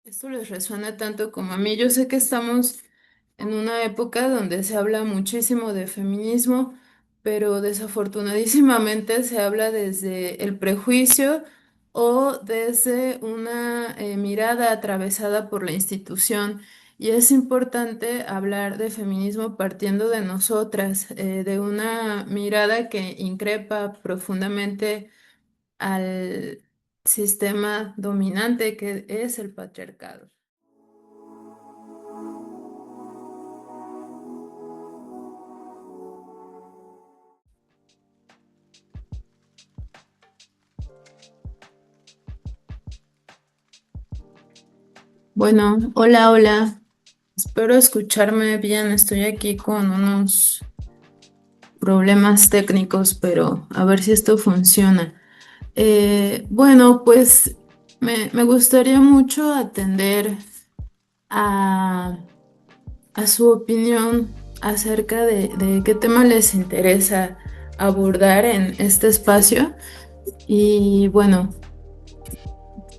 Esto les resuena tanto como a mí. Yo sé que estamos en una época donde se habla muchísimo de feminismo, pero desafortunadísimamente se habla desde el prejuicio o desde una mirada atravesada por la institución. Y es importante hablar de feminismo partiendo de nosotras, de una mirada que increpa profundamente al sistema dominante que es el patriarcado. Bueno, hola, hola. Espero escucharme bien. Estoy aquí con unos problemas técnicos, pero a ver si esto funciona. Bueno, pues me gustaría mucho atender a, a su opinión acerca de qué tema les interesa abordar en este espacio. Y bueno,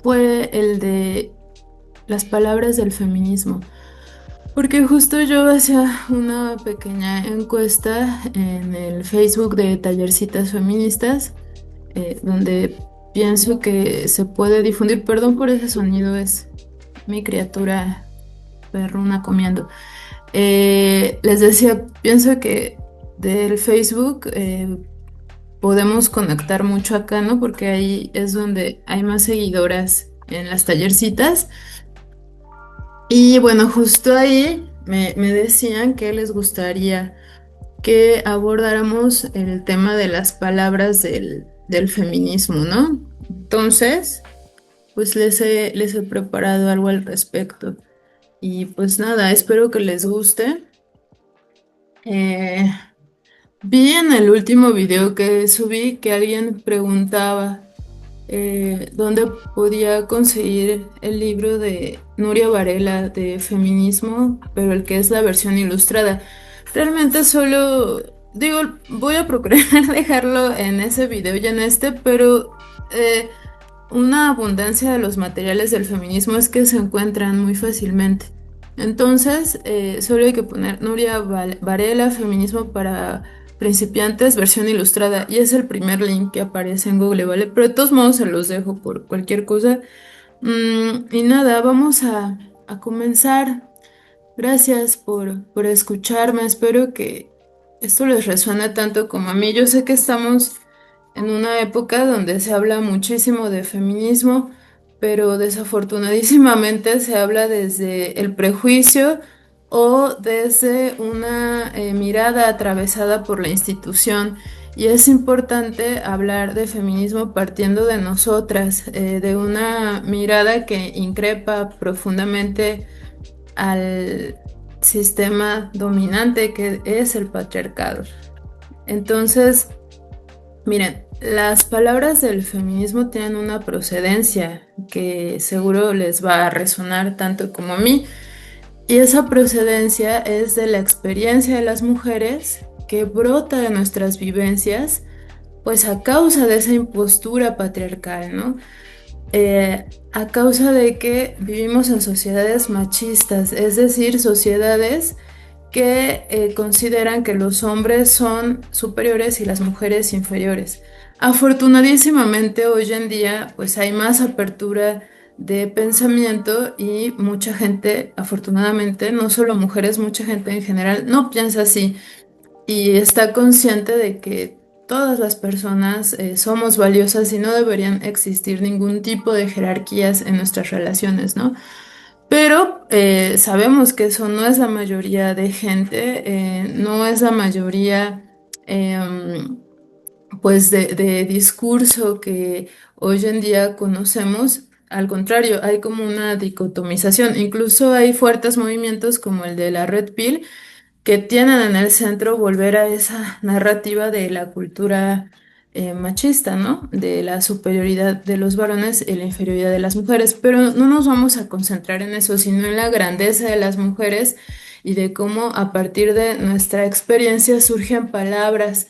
fue el de las palabras del feminismo. Porque justo yo hacía una pequeña encuesta en el Facebook de Tallercitas Feministas, donde pienso que se puede difundir, perdón por ese sonido, es mi criatura perruna comiendo. Les decía, pienso que del Facebook podemos conectar mucho acá, ¿no? Porque ahí es donde hay más seguidoras en las Tallercitas. Y bueno, justo ahí me decían que les gustaría que abordáramos el tema de las palabras del feminismo, ¿no? Entonces, pues les he preparado algo al respecto. Y pues nada, espero que les guste. Eh, Vi en el último video que subí que alguien preguntaba dónde podía conseguir el libro de Nuria Varela de feminismo, pero el que es la versión ilustrada. Realmente solo digo, voy a procurar dejarlo en ese video y en este, pero una abundancia de los materiales del feminismo es que se encuentran muy fácilmente. Entonces, solo hay que poner Varela, feminismo para principiantes, versión ilustrada, y es el primer link que aparece en Google, ¿vale? Pero de todos modos se los dejo por cualquier cosa. Y nada, vamos a comenzar. Gracias por escucharme. Espero que esto les resuene tanto como a mí. Yo sé que estamos en una época donde se habla muchísimo de feminismo, pero desafortunadísimamente se habla desde el prejuicio o desde una mirada atravesada por la institución. Y es importante hablar de feminismo partiendo de nosotras, de una mirada que increpa profundamente al sistema dominante que es el patriarcado. Entonces, miren, las palabras del feminismo tienen una procedencia que seguro les va a resonar tanto como a mí, y esa procedencia es de la experiencia de las mujeres que brota de nuestras vivencias, pues a causa de esa impostura patriarcal, ¿no? A causa de que vivimos en sociedades machistas, es decir, sociedades que consideran que los hombres son superiores y las mujeres inferiores. Afortunadísimamente hoy en día pues hay más apertura de pensamiento y mucha gente, afortunadamente, no solo mujeres, mucha gente en general no piensa así y está consciente de que todas las personas somos valiosas y no deberían existir ningún tipo de jerarquías en nuestras relaciones, ¿no? Pero sabemos que eso no es la mayoría de gente, no es la mayoría, pues, de discurso que hoy en día conocemos. Al contrario, hay como una dicotomización. Incluso hay fuertes movimientos como el de la Red Pill que tienen en el centro volver a esa narrativa de la cultura machista, ¿no? De la superioridad de los varones y la inferioridad de las mujeres. Pero no nos vamos a concentrar en eso, sino en la grandeza de las mujeres y de cómo a partir de nuestra experiencia surgen palabras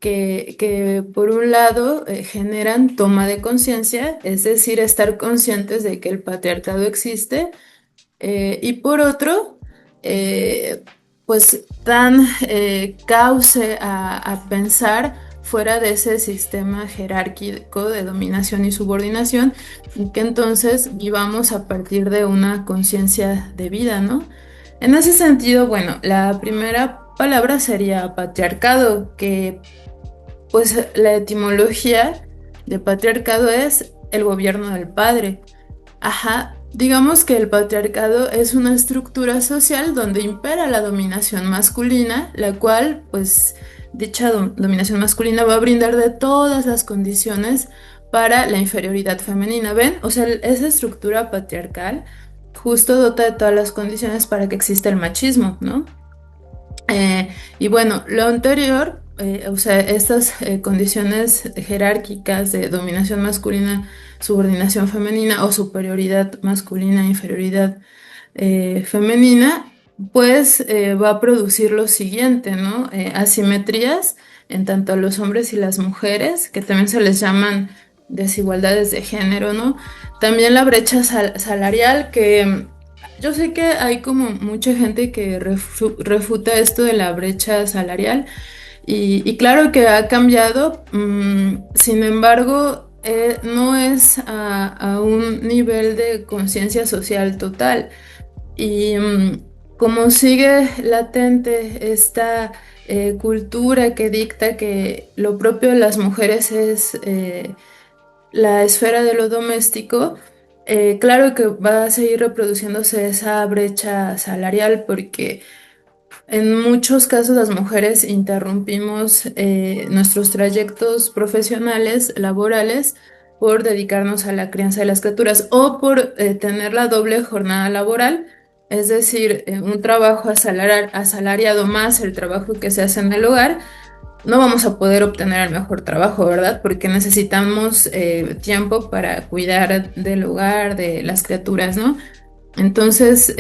que por un lado generan toma de conciencia, es decir, estar conscientes de que el patriarcado existe, y por otro, eh, pues dan cauce a pensar fuera de ese sistema jerárquico de dominación y subordinación, y que entonces vivamos a partir de una conciencia de vida, ¿no? En ese sentido, bueno, la primera palabra sería patriarcado, que pues la etimología de patriarcado es el gobierno del padre. Ajá, digamos que el patriarcado es una estructura social donde impera la dominación masculina, la cual, pues, dicha dominación masculina va a brindar de todas las condiciones para la inferioridad femenina. ¿Ven? O sea, esa estructura patriarcal justo dota de todas las condiciones para que exista el machismo, ¿no? Y bueno, lo anterior, o sea, estas condiciones jerárquicas de dominación masculina, subordinación femenina o superioridad masculina, inferioridad femenina, pues va a producir lo siguiente, ¿no? Asimetrías en tanto a los hombres y las mujeres, que también se les llaman desigualdades de género, ¿no? También la brecha salarial, que yo sé que hay como mucha gente que refuta esto de la brecha salarial y claro que ha cambiado, sin embargo, no es a un nivel de conciencia social total. Y como sigue latente esta cultura que dicta que lo propio de las mujeres es la esfera de lo doméstico, claro que va a seguir reproduciéndose esa brecha salarial porque en muchos casos las mujeres interrumpimos nuestros trayectos profesionales, laborales, por dedicarnos a la crianza de las criaturas o por tener la doble jornada laboral, es decir, un trabajo asalariado más el trabajo que se hace en el hogar. No vamos a poder obtener el mejor trabajo, ¿verdad? Porque necesitamos tiempo para cuidar del hogar, de las criaturas, ¿no? Entonces,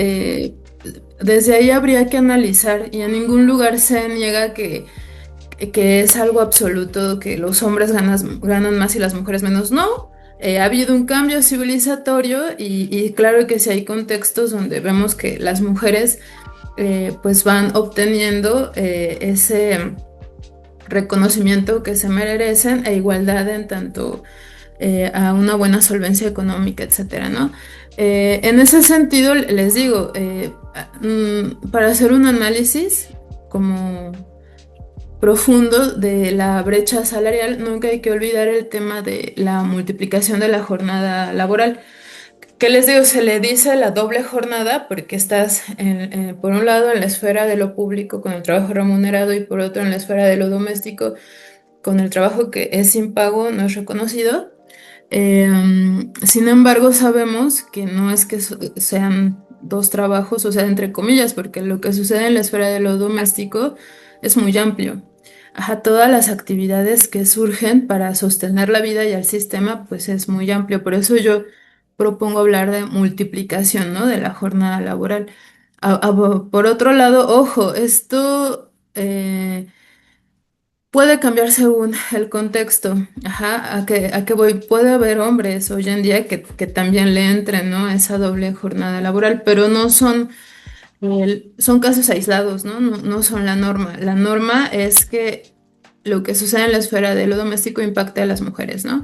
desde ahí habría que analizar y en ningún lugar se niega que es algo absoluto, que los hombres ganan más y las mujeres menos. No, ha habido un cambio civilizatorio y claro que sí hay contextos donde vemos que las mujeres pues van obteniendo ese reconocimiento que se merecen e igualdad en tanto a una buena solvencia económica, etcétera, ¿no? En ese sentido, les digo, para hacer un análisis como profundo de la brecha salarial, nunca hay que olvidar el tema de la multiplicación de la jornada laboral. ¿Qué les digo? Se le dice la doble jornada porque estás, por un lado, en la esfera de lo público con el trabajo remunerado y por otro, en la esfera de lo doméstico con el trabajo que es sin pago, no es reconocido. Sin embargo, sabemos que no es que sean dos trabajos, o sea, entre comillas, porque lo que sucede en la esfera de lo doméstico es muy amplio. Ajá, todas las actividades que surgen para sostener la vida y el sistema, pues es muy amplio. Por eso yo propongo hablar de multiplicación, ¿no? De la jornada laboral. Por otro lado, ojo, esto puede cambiar según el contexto. Ajá, a qué voy. Puede haber hombres hoy en día que también le entren, ¿no? Esa doble jornada laboral, pero no son, son casos aislados, ¿no? No, no son la norma. La norma es que lo que sucede en la esfera de lo doméstico impacta a las mujeres, ¿no?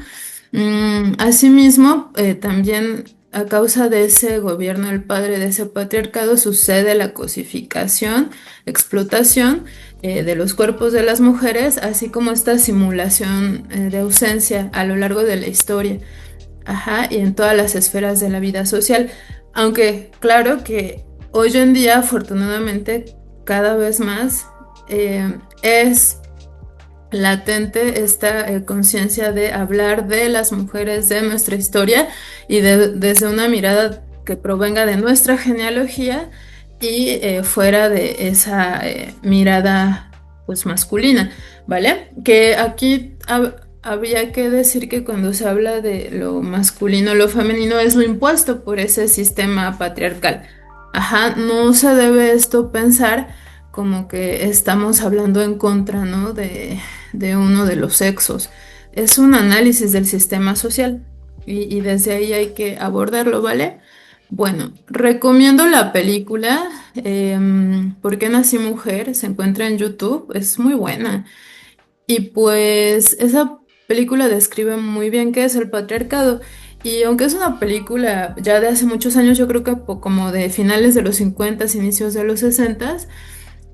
Asimismo, también a causa de ese gobierno del padre, de ese patriarcado, sucede la cosificación, explotación de los cuerpos de las mujeres, así como esta simulación de ausencia a lo largo de la historia, ajá, y en todas las esferas de la vida social. Aunque claro que hoy en día, afortunadamente, cada vez más es latente esta conciencia de hablar de las mujeres de nuestra historia y desde una mirada que provenga de nuestra genealogía y fuera de esa mirada pues masculina, ¿vale? Que aquí habría que decir que cuando se habla de lo masculino, lo femenino es lo impuesto por ese sistema patriarcal. Ajá, no se debe esto pensar como que estamos hablando en contra, ¿no? de uno de los sexos. Es un análisis del sistema social y desde ahí hay que abordarlo, ¿vale? Bueno, recomiendo la película ¿Por qué nací mujer? Se encuentra en YouTube, es muy buena. Y pues esa película describe muy bien qué es el patriarcado. Y aunque es una película ya de hace muchos años, yo creo que como de finales de los 50, inicios de los 60,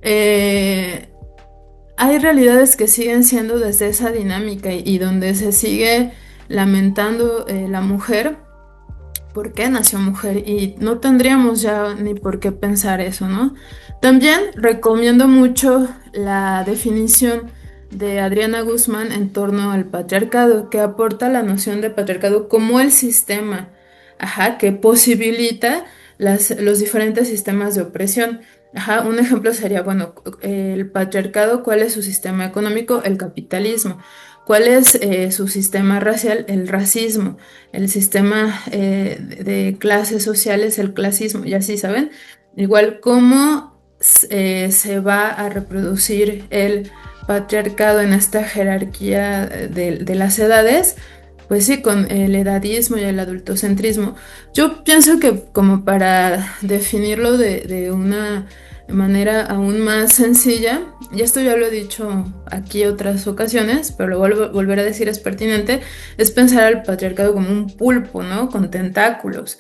eh, hay realidades que siguen siendo desde esa dinámica y donde se sigue lamentando la mujer por qué nació mujer y no tendríamos ya ni por qué pensar eso, ¿no? También recomiendo mucho la definición de Adriana Guzmán en torno al patriarcado, que aporta la noción de patriarcado como el sistema, ajá, que posibilita los diferentes sistemas de opresión. Ajá, un ejemplo sería, bueno, el patriarcado, ¿cuál es su sistema económico? El capitalismo. ¿Cuál es su sistema racial? El racismo. El sistema de clases sociales, el clasismo, y así, ¿saben? Igual cómo se va a reproducir el patriarcado en esta jerarquía de las edades, pues sí, con el edadismo y el adultocentrismo. Yo pienso que como para definirlo de una manera aún más sencilla, y esto ya lo he dicho aquí otras ocasiones, pero lo vuelvo volver a decir es pertinente, es pensar al patriarcado como un pulpo, ¿no? Con tentáculos.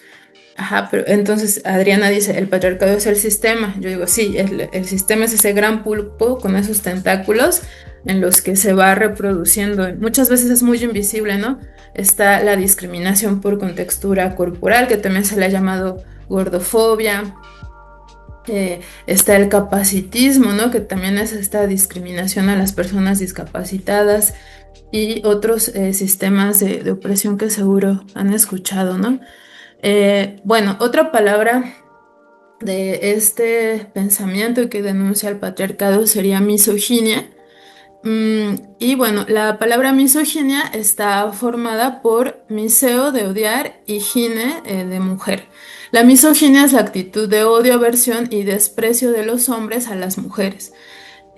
Ajá, pero entonces Adriana dice, el patriarcado es el sistema. Yo digo, sí, el sistema es ese gran pulpo con esos tentáculos en los que se va reproduciendo. Muchas veces es muy invisible, ¿no? Está la discriminación por contextura corporal, que también se le ha llamado gordofobia. Está el capacitismo, ¿no? Que también es esta discriminación a las personas discapacitadas y otros sistemas de opresión que seguro han escuchado, ¿no? Bueno, otra palabra de este pensamiento que denuncia el patriarcado sería misoginia. Y bueno, la palabra misoginia está formada por miseo de odiar y gine de mujer. La misoginia es la actitud de odio, aversión y desprecio de los hombres a las mujeres.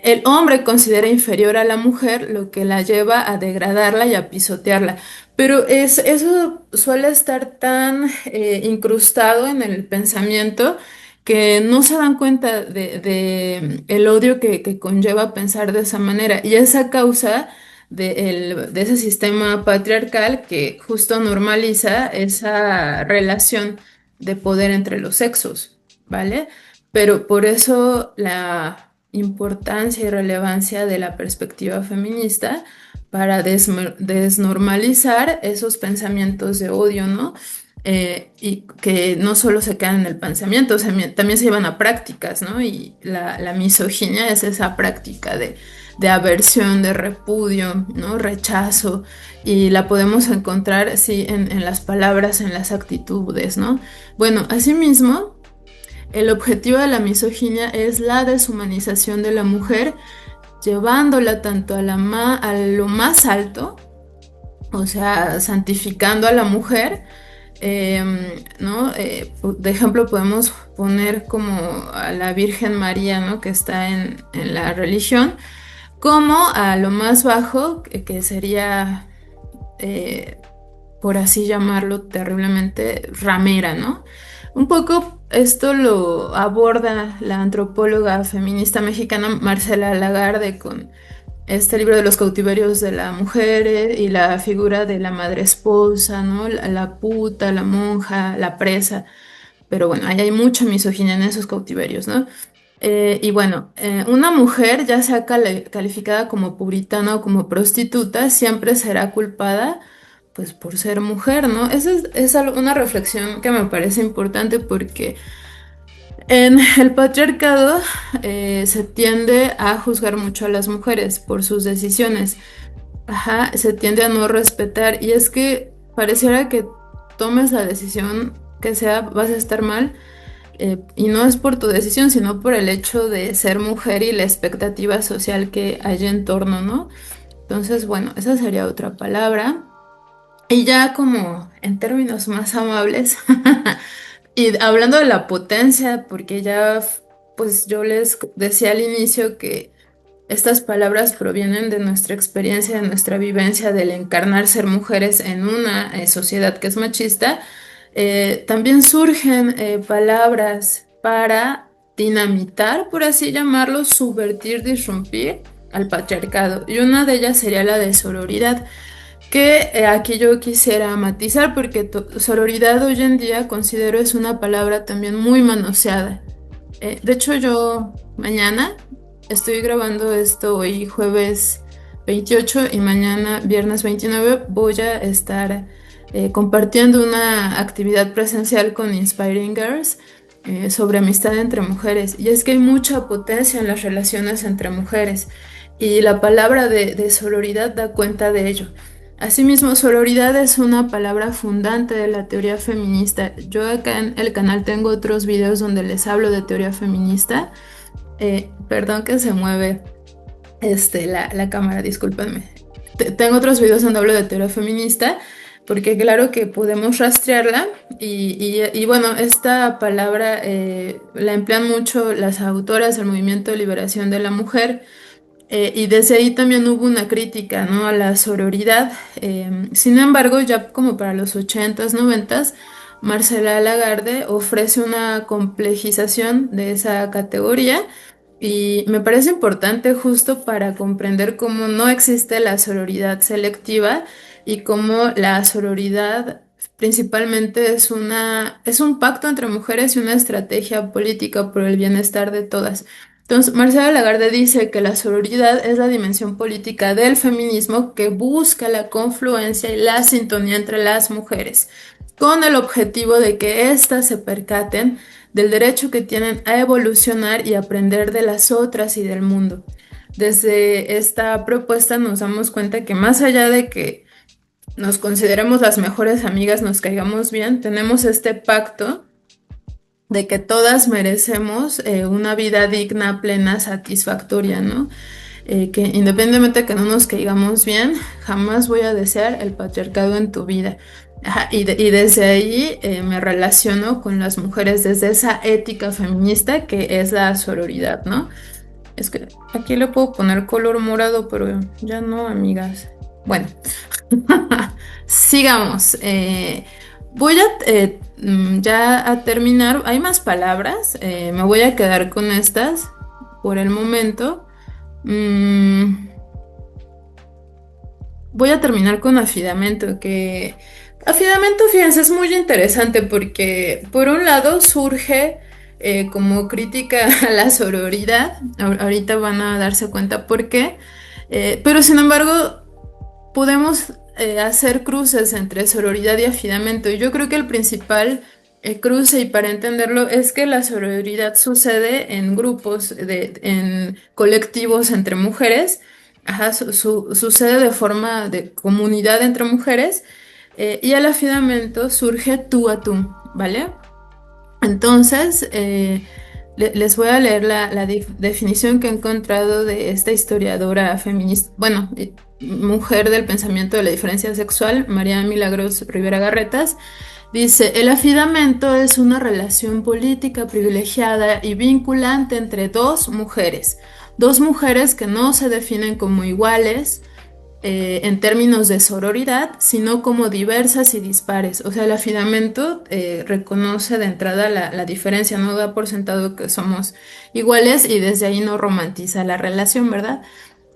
El hombre considera inferior a la mujer, lo que la lleva a degradarla y a pisotearla. Pero eso suele estar tan incrustado en el pensamiento que no se dan cuenta de el odio que conlleva pensar de esa manera. Y es a causa de ese sistema patriarcal que justo normaliza esa relación de poder entre los sexos, ¿vale? Pero por eso la importancia y relevancia de la perspectiva feminista para desnormalizar esos pensamientos de odio, ¿no? Y que no solo se quedan en el pensamiento, o sea, también se llevan a prácticas, ¿no? Y la misoginia es esa práctica de aversión, de repudio, ¿no? Rechazo, y la podemos encontrar, sí, en las palabras, en las actitudes, ¿no? Bueno, asimismo, el objetivo de la misoginia es la deshumanización de la mujer, llevándola tanto a lo más alto, o sea, santificando a la mujer, ¿no? De ejemplo, podemos poner como a la Virgen María, ¿no? Que está en la religión, como a lo más bajo, que sería, eh, por así llamarlo terriblemente, ramera, ¿no? Un poco esto lo aborda la antropóloga feminista mexicana Marcela Lagarde con este libro de los cautiverios de la mujer y la figura de la madre esposa, ¿no? La puta, la monja, la presa. Pero bueno, ahí hay mucha misoginia en esos cautiverios, ¿no? Y bueno, una mujer, ya sea calificada como puritana o como prostituta, siempre será culpada, pues, por ser mujer, ¿no? Esa es una reflexión que me parece importante porque en el patriarcado se tiende a juzgar mucho a las mujeres por sus decisiones. Ajá, se tiende a no respetar y es que pareciera que tomes la decisión que sea, vas a estar mal y no es por tu decisión, sino por el hecho de ser mujer y la expectativa social que hay en torno, ¿no? Entonces, bueno, esa sería otra palabra. Y ya como en términos más amables, y hablando de la potencia, porque ya, pues yo les decía al inicio que Estas palabras provienen de nuestra experiencia, de nuestra vivencia, del encarnar ser mujeres en una sociedad que es machista. También surgen palabras para dinamitar, por así llamarlo, subvertir, disrumpir al patriarcado. Y una de ellas sería la de sororidad, que aquí yo quisiera matizar porque sororidad hoy en día considero es una palabra también muy manoseada. De hecho, yo mañana estoy grabando esto hoy jueves 28 y mañana viernes 29 voy a estar compartiendo una actividad presencial con Inspiring Girls sobre amistad entre mujeres. Y es que hay mucha potencia en las relaciones entre mujeres y la palabra de sororidad da cuenta de ello. Asimismo, sororidad es una palabra fundante de la teoría feminista. Yo acá en el canal tengo otros videos donde les hablo de teoría feminista. Perdón que se mueve la cámara, discúlpenme. Tengo otros videos donde hablo de teoría feminista, porque claro que podemos rastrearla y bueno, esta palabra la emplean mucho las autoras del movimiento de liberación de la mujer. Y desde ahí también hubo una crítica, ¿no?, a la sororidad. Sin embargo, ya como para los 80s, 90s, Marcela Lagarde ofrece una complejización de esa categoría y me parece importante justo para comprender cómo no existe la sororidad selectiva y cómo la sororidad principalmente es un pacto entre mujeres y una estrategia política por el bienestar de todas. Entonces, Marcela Lagarde dice que la sororidad es la dimensión política del feminismo que busca la confluencia y la sintonía entre las mujeres, con el objetivo de que éstas se percaten del derecho que tienen a evolucionar y aprender de las otras y del mundo. Desde esta propuesta nos damos cuenta que más allá de que nos consideremos las mejores amigas, nos caigamos bien, tenemos este pacto de que todas merecemos una vida digna, plena, satisfactoria, ¿no? Que independientemente de que no nos caigamos bien, jamás voy a desear el patriarcado en tu vida. Ajá, y desde ahí me relaciono con las mujeres desde esa ética feminista que es la sororidad, ¿no? Es que aquí le puedo poner color morado, pero ya no, amigas. Bueno, sigamos. Voy a ya a terminar. Hay más palabras. Me voy a quedar con estas por el momento. Voy a terminar con afidamento, que afidamento, fíjense, es muy interesante porque por un lado surge como crítica a la sororidad. Ahorita van a darse cuenta por qué. Pero sin embargo, podemos hacer cruces entre sororidad y afidamento. Y yo creo que el principal cruce, y para entenderlo, es que la sororidad sucede en grupos, en colectivos entre mujeres. Ajá, sucede de forma de comunidad entre mujeres. Y el afidamento surge tú a tú, ¿vale? Entonces, les voy a leer la definición que he encontrado de esta historiadora feminista, bueno, mujer del pensamiento de la diferencia sexual, María Milagros Rivera Garretas. Dice, el afidamento es una relación política privilegiada y vinculante entre dos mujeres que no se definen como iguales, en términos de sororidad, sino como diversas y dispares. O sea, el afidamento reconoce de entrada la diferencia, no da por sentado que somos iguales y desde ahí no romantiza la relación, ¿verdad?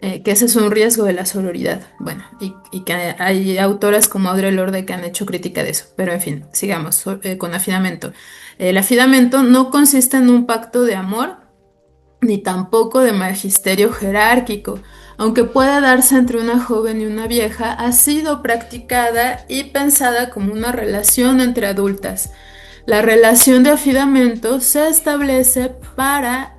Que ese es un riesgo de la sororidad. Bueno, y que hay autoras como Audre Lorde que han hecho crítica de eso. Pero en fin, sigamos con afidamento. El afidamento no consiste en un pacto de amor, ni tampoco de magisterio jerárquico. Aunque pueda darse entre una joven y una vieja, ha sido practicada y pensada como una relación entre adultas. La relación de afidamento se establece para,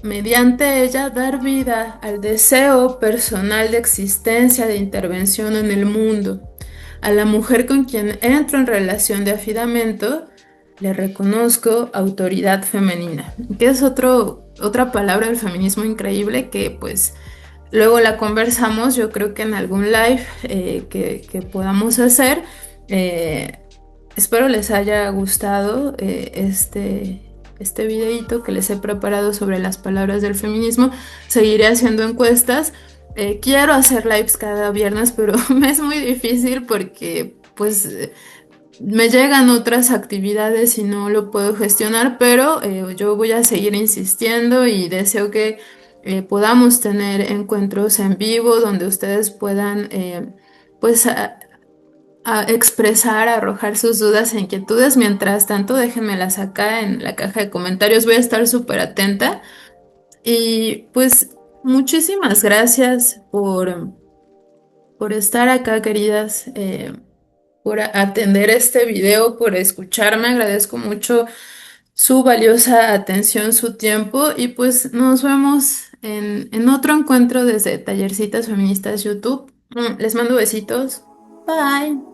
mediante ella, dar vida al deseo personal de existencia, de intervención en el mundo. A la mujer con quien entro en relación de afidamento le reconozco autoridad femenina, que es otra palabra del feminismo increíble que pues luego la conversamos, yo creo que en algún live que podamos hacer. Espero les haya gustado este videíto que les he preparado sobre las palabras del feminismo. Seguiré haciendo encuestas. Quiero hacer lives cada viernes, pero me es muy difícil porque pues me llegan otras actividades y no lo puedo gestionar, pero yo voy a seguir insistiendo y deseo que podamos tener encuentros en vivo donde ustedes puedan pues a expresar, a arrojar sus dudas e inquietudes. Mientras tanto, déjenmelas acá en la caja de comentarios, voy a estar súper atenta y pues muchísimas gracias por estar acá, queridas. Por atender este video, por escucharme. Agradezco mucho su valiosa atención, su tiempo y pues nos vemos en otro encuentro desde Tallercitas Feministas YouTube. Les mando besitos. Bye.